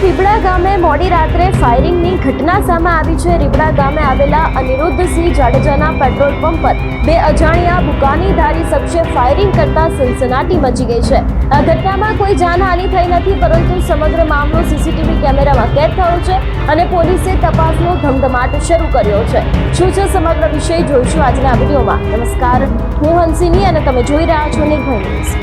રીબડા ગામે મોડી રાત્રે ફાયરિંગની ઘટના સામે આવી છે। રીબડા ગામે આવેલા અનિરુદ્ધસિંહ જાડેજાના પેટ્રોલ પંપ પર બે અજાણ્યા બુકાનીધારી શખ્સે ફાયરિંગ કરતા સનસનાટી મચી ગઈ છે। આ ઘટનામાં કોઈ જાનહાનિ થઈ નથી, પરંતુ સમગ્ર મામલો સીસીટીવી કેમેરામાં કેદ થયો છે અને પોલીસે તપાસનો ધમધમાટ શરૂ કર્યો છે। શું છે સમગ્ર વિષય જોઈશું આજના વિડીયોમાં। નમસ્કાર, હું હંસિની અને તમે જોઈ રહ્યા છો નિર્ભય ન્યૂઝ।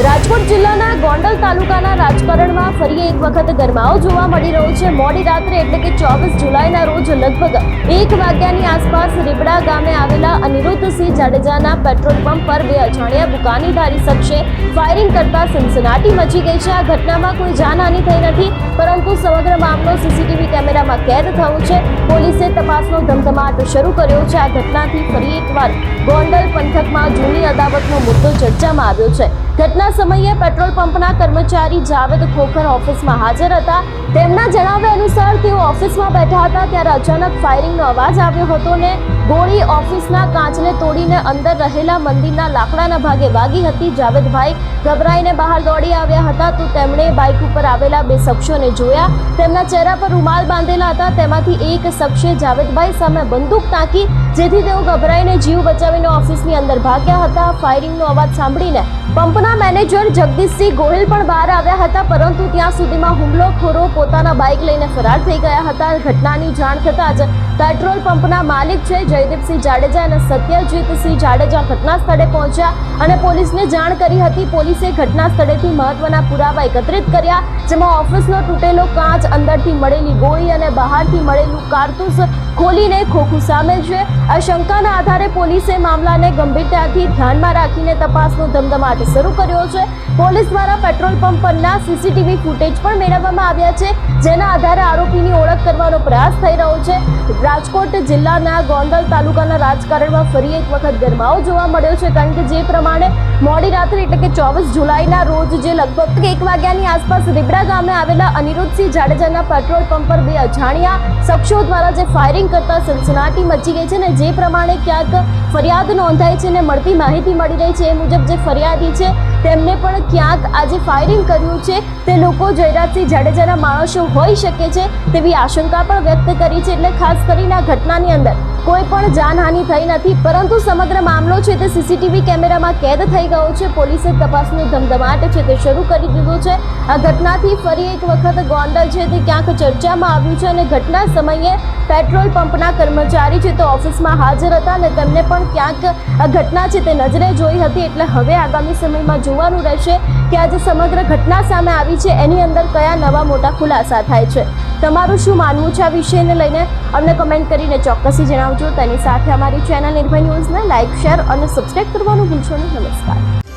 રાજકોટ જિલ્લાના ગોંડલ તાલુકાના રાજકારણમાં ફરી એક વખત ગરમાવો જોવા મળી રહ્યો છે। મોડી રાત્રે એટલે કે 24 જુલાઈના રોજ લગભગ 1 વાગ્યાની આસપાસ રીબડા ગામે આવેલા અનિરુદ્ધસિંહ જાડેજાના પેટ્રોલ પંપ પર બે અજાણ્યા બુકાનીધારી શખ્સે ફાયરિંગ કરતા સનસનાટી મચી ગઈ છે। આ ઘટનામાં કોઈ જાનહાનિ થઈ નથી, પરંતુ સમગ્ર મામલો સીસીટીવી કેમેરામાં કેદ થયો છે। પોલીસે તપાસનો ધમધમાટ શરૂ કર્યો છે। આ ઘટનાથી ફરી એકવાર ગોંડલ પંથકમાં જૂની અદાવતનો મુદ્દો ચર્ચામાં આવ્યો છે। ઘટના સમયે પેટ્રોલ પંપના કર્મચારી જાવેદ ખોખર ઓફિસમાં હાજર હતા। તેમના જણાવ્યા અનુસાર તેઓ ઓફિસમાં બેઠા હતા ત્યારે અચાનક ફાયરિંગનો અવાજ આવ્યો હતો ને ગોળી ઓફિસના કાચને તોડીને અંદર રહેલા મંદિરના લાકડાના ભાગે વાગી હતી। જાવેદભાઈ ગભરાઈને બહાર દોડી આવ્યા હતા તો તેમણે બાઇક ઉપર આવેલા બે શખ્સોને જોયા। તેમના ચહેરા પર રૂમાલ બાંધેલા હતા। તેમાંથી એક શખ્સે જાવેદભાઈ સામે બંદૂક તાકી, જેથી તેઓ ગભરાઈને જીવ બચાવીને ઓફિસની અંદર ભાગ્યા હતા। ફાયરિંગનો અવાજ સાંભળીને પંપના મેનેજર જગદીશસિંહ ગોહિલ પણ બહાર આવ્યા હતા, પરંતુ ત્યાં સુધીમાં હુમલોખોરો પોતાના બાઇક લઈને ફરાર થઈ ગયા હતા। ઘટનાની જાણ થતાં જ પેટ્રોલ પંપના માલિક છે જયદીપસિંહ જાડેજા અને સત્યજીતસિંહ જાડેજા ઘટના સ્થળે પહોંચ્યા અને પોલીસને જાણ કરી હતી। પોલીસે ઘટના સ્થળેથી મહત્વના પુરાવા એકત્રિત કર્યા, જેમાં ઓફિસનો તૂટેલો કાચ, અંદરથી મળેલી ગોળી અને બહારથી મળેલું કારતૂસ ખોલીને ખોખું સામેલ છે। આ શંકાના આધારે પોલીસે મામલાને ગંભીરતાથી ધ્યાનમાં રાખીને તપાસનો ધમધમાટ શરૂ કર્યો છે। પોલીસ દ્વારા પેટ્રોલ પંપ પરના સીસીટીવી ફૂટેજ પણ મેળવવામાં આવ્યા છે, જેના આધારે આરોપીની ઓળખ કરવાનો પ્રયાસ થઈ રહ્યો છે। રાજકોટ જિલ્લાના ગોંડલ તાલુકાના રાજકારણમાં ફરી એક વખત ગરમાવો જોવા મળ્યો છે, કારણ કે જે પ્રમાણે મોડી રાત્રે એટલે કે 24 જુલાઈના રોજ જે લગભગ 1 વાગ્યાની આસપાસ રીબડા ગામે આવેલા અનિરુદ્ધસિંહ જાડેજાના પેટ્રોલ પંપ પર બે અજાણ્યા શખ્સો દ્વારા જે ફાયરિંગ કરતા સનસનાટી મચી ગઈ છે ને જે પ્રમાણે ક્યાંક ફરિયાદ નોંધાઈ છે ને મળતી માહિતી મળી રહી છે એ મુજબ જે ફરિયાદી છે તેમને પણ ક્યાંક આજે ફાયરિંગ કર્યું છે તે લોકો જયરાજસિંહ જાડેજાના માણસો હોઈ શકે છે તેવી આશંકા પણ વ્યક્ત કરી છે। એટલે ખાસ કરીને આ ઘટનાની અંદર કોઈ પણ જાનહાનિ થઈ નથી, પરંતુ સમગ્ર મામલો છે તે સીસીટીવી કેમેરામાં કેદ થઈ ગયો છે। પોલીસે તપાસનો ધમધમાટ છે તે શરૂ કરી દીધો છે। આ ઘટનાથી ફરી એક વખત ગોંડલ છે તે ક્યાંક ચર્ચામાં આવ્યું છે અને ઘટના સમયે પેટ્રોલ પંપના કર્મચારી છે તે ઓફિસમાં હાજર હતા અને તેમને પણ ક્યાંક આ ઘટના છે તે નજરે જોઈ હતી। એટલે હવે આગામી સમયમાં જોવાનું રહેશે કે આજે સમગ્ર ઘટના સામે આવી છે એની અંદર કયા નવા મોટા ખુલાસા થાય છે। તમારું શું માનવું છે આ વિષયને લઈને અમને કમેન્ટ કરીને ચોક્કસથી જણાવજો। તેની સાથે અમારી ચેનલ નિર્ભય ન્યૂઝને લાઇક, શેર અને સબસ્ક્રાઇબ કરવાનું ભૂલશો નહીં। નમસ્કાર।